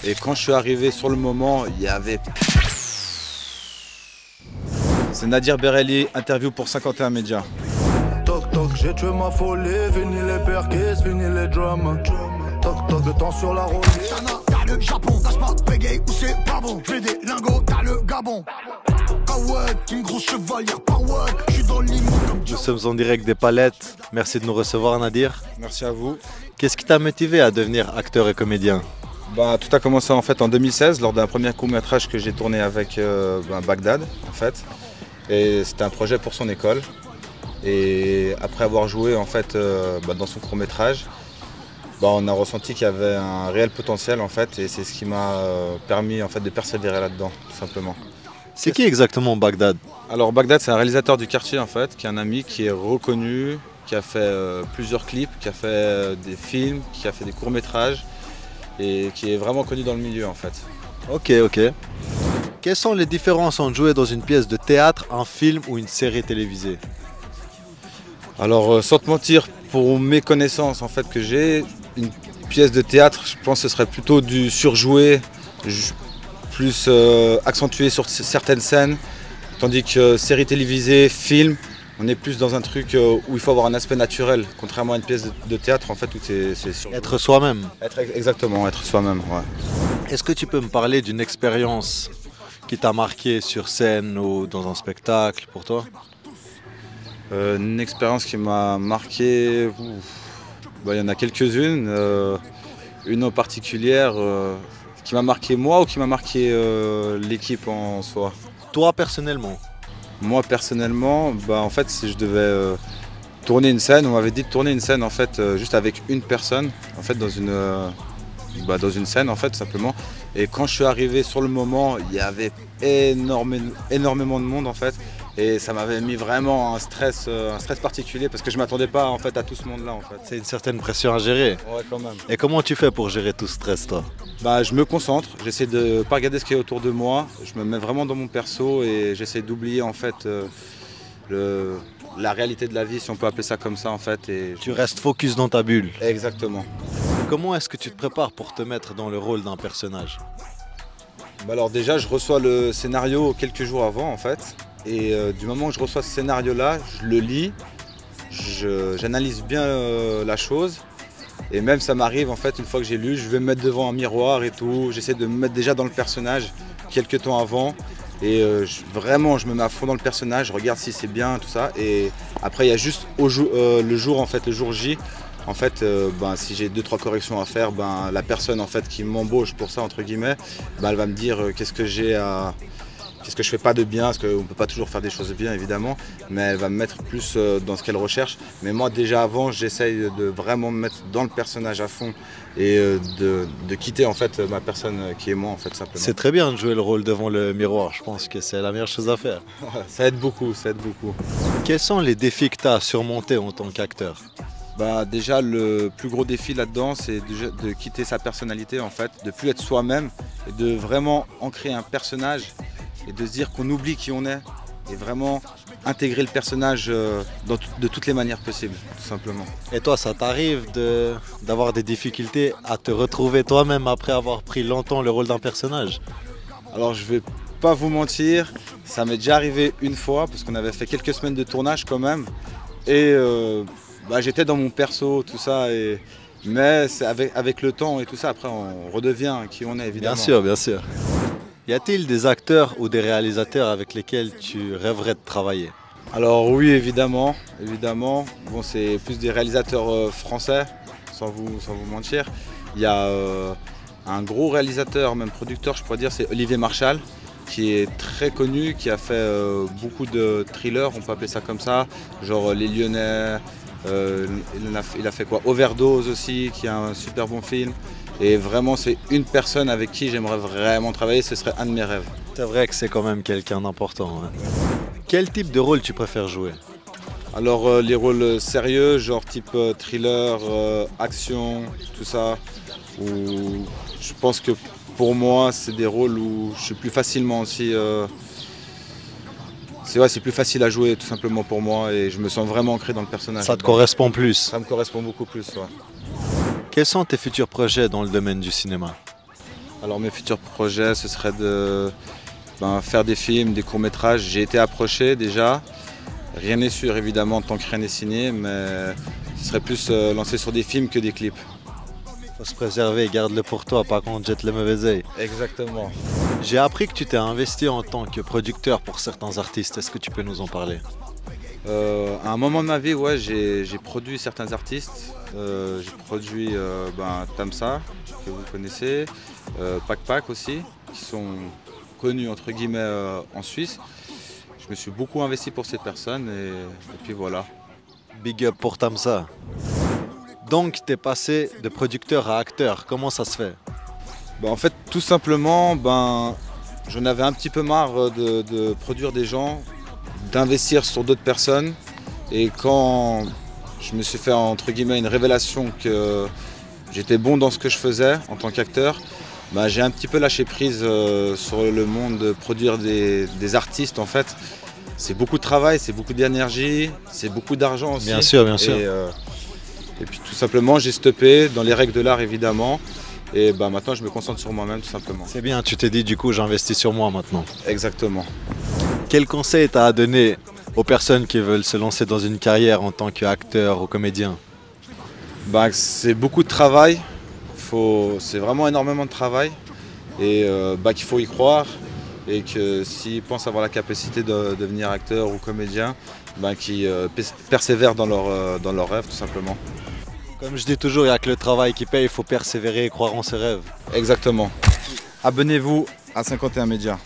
Et quand je suis arrivé sur le moment, il y avait... C'est Nadir Berelli, interview pour 51 médias. Toc toc, j'ai tué ma folie, fini les perquis, fini les drums. Toc toc, le temps sur la roue. T'as le Japon, lâche pas bégaye ou c'est pas bon. J'ai des lingots, t'as le Gabon. Ah ouais, une grosse chevalière power. J'suis dans l'immo comme Nous sommes en direct des Palettes. Merci de nous recevoir, Nadir. Merci à vous. Qu'est-ce qui t'a motivé à devenir acteur et comédien? Tout a commencé en fait en 2016 lors d'un premier court-métrage que j'ai tourné avec Bagdad en fait. Et c'était un projet pour son école. Et après avoir joué en fait dans son court-métrage, on a ressenti qu'il y avait un réel potentiel en fait, et c'est ce qui m'a permis en fait de persévérer là-dedans, tout simplement. C'est qui exactement Bagdad? Alors Bagdad, c'est un réalisateur du quartier en fait, qui est un ami qui est reconnu, qui a fait plusieurs clips, qui a fait des films, qui a fait des courts-métrages et qui est vraiment connu dans le milieu en fait. Ok. Quelles sont les différences entre jouer dans une pièce de théâtre, un film ou une série télévisée? Alors sans te mentir, pour mes connaissances en fait que j'ai, une pièce de théâtre, je pense que ce serait plutôt du surjoué, plus accentué sur certaines scènes, tandis que série télévisée, film, on est plus dans un truc où il faut avoir un aspect naturel, contrairement à une pièce de théâtre en fait où c'est surjoué. Être soi-même. Exactement, être soi-même, ouais. Est-ce que tu peux me parler d'une expérience qui t'a marqué sur scène ou dans un spectacle pour toi? Une expérience qui m'a marqué, il y en a quelques-unes. Une en particulière qui m'a marqué moi ou qui m'a marqué l'équipe en soi? Toi personnellement? Moi personnellement, en fait si je devais tourner une scène, on m'avait dit de tourner une scène en fait juste avec une personne en fait dans une scène en fait simplement. Et quand je suis arrivé sur le moment, il y avait énormément de monde en fait. Et ça m'avait mis vraiment un stress particulier parce que je ne m'attendais pas en fait à tout ce monde-là en fait. C'est une certaine pression à gérer. Ouais, quand même. Et comment tu fais pour gérer tout ce stress toi? Je me concentre, j'essaie de ne pas regarder ce qui est autour de moi, je me mets vraiment dans mon perso et j'essaie d'oublier en fait la réalité de la vie, si on peut appeler ça comme ça en fait. Et Tu restes focus dans ta bulle. Exactement. Comment est-ce que tu te prépares pour te mettre dans le rôle d'un personnage? Alors déjà, je reçois le scénario quelques jours avant en fait. Et du moment où je reçois ce scénario-là, je le lis, j'analyse bien la chose. Et même ça m'arrive en fait, une fois que j'ai lu, je vais me mettre devant un miroir et tout. J'essaie de me mettre déjà dans le personnage quelques temps avant. Et vraiment, je me mets à fond dans le personnage, je regarde si c'est bien, tout ça. Et après, il y a juste le jour J. En fait, si j'ai 2-3 corrections à faire, la personne en fait qui m'embauche pour ça entre guillemets, elle va me dire qu'est-ce que je fais pas de bien, parce qu'on ne peut pas toujours faire des choses bien évidemment, mais elle va me mettre plus dans ce qu'elle recherche. Mais moi déjà avant, j'essaye de vraiment me mettre dans le personnage à fond et de quitter en fait ma personne qui est moi en fait simplement. C'est très bien de jouer le rôle devant le miroir, je pense que c'est la meilleure chose à faire. Ça aide beaucoup, ça aide beaucoup. Quels sont les défis que tu as à surmonter en tant qu'acteur? Déjà le plus gros défi là-dedans, c'est de quitter sa personnalité en fait, de plus être soi-même et de vraiment ancrer un personnage et de se dire qu'on oublie qui on est et vraiment intégrer le personnage de toutes les manières possibles, tout simplement. Et toi, ça t'arrive d'avoir des difficultés à te retrouver toi-même après avoir pris longtemps le rôle d'un personnage? Alors je vais pas vous mentir, ça m'est déjà arrivé une fois parce qu'on avait fait quelques semaines de tournage quand même et j'étais dans mon perso, tout ça, mais c'est avec le temps et tout ça, après on redevient qui on est évidemment. Bien sûr. Y a-t-il des acteurs ou des réalisateurs avec lesquels tu rêverais de travailler? Alors oui, évidemment. Bon, c'est plus des réalisateurs français, sans vous mentir. Il y a un gros réalisateur, même producteur, je pourrais dire, c'est Olivier Marchal, qui est très connu, qui a fait beaucoup de thrillers, on peut appeler ça comme ça, genre Les Lyonnais, il a fait quoi, Overdose aussi, qui est un super bon film. Et vraiment, c'est une personne avec qui j'aimerais vraiment travailler, ce serait un de mes rêves. C'est vrai que c'est quand même quelqu'un d'important. Hein. Quel type de rôle tu préfères jouer? Alors les rôles sérieux, genre type thriller, action, tout ça. Où je pense que pour moi, c'est des rôles où je suis plus facilement aussi... c'est plus facile à jouer tout simplement pour moi et je me sens vraiment ancré dans le personnage. Ça te correspond plus? Ça me correspond beaucoup plus, ouais. Quels sont tes futurs projets dans le domaine du cinéma? Alors mes futurs projets, ce serait de faire des films, des courts-métrages. J'ai été approché déjà. Rien n'est sûr évidemment tant que rien n'est signé, mais ce serait plus lancé sur des films que des clips. Faut se préserver, garde-le pour toi, pas qu'on te jette le mauvais œil. Exactement. J'ai appris que tu t'es investi en tant que producteur pour certains artistes. Est-ce que tu peux nous en parler? À un moment de ma vie, ouais, j'ai produit certains artistes. J'ai produit Tamsa, que vous connaissez, Pac Pac aussi, qui sont connus entre guillemets en Suisse. Je me suis beaucoup investi pour ces personnes et puis voilà. Big up pour Tamsa. Donc tu es passé de producteur à acteur, comment ça se fait? En fait, tout simplement, j'en avais un petit peu marre de produire des gens, d'investir sur d'autres personnes. Et quand je me suis fait entre guillemets une révélation que j'étais bon dans ce que je faisais en tant qu'acteur, j'ai un petit peu lâché prise sur le monde de produire des artistes en fait. C'est beaucoup de travail, c'est beaucoup d'énergie, c'est beaucoup d'argent aussi. Bien sûr, bien sûr. Et puis tout simplement j'ai stoppé dans les règles de l'art évidemment. Et maintenant je me concentre sur moi-même tout simplement. C'est bien, tu t'es dit du coup j'investis sur moi maintenant. Exactement. Quel conseil t'as à donner aux personnes qui veulent se lancer dans une carrière en tant qu'acteur ou comédien? C'est beaucoup de travail, c'est vraiment énormément de travail et qu'il faut y croire et que s'ils pensent avoir la capacité de devenir acteur ou comédien, qu'ils persévèrent dans leur rêve tout simplement. Comme je dis toujours, il n'y a que le travail qui paye, il faut persévérer et croire en ses rêves. Exactement. Abonnez-vous à 51 Médias.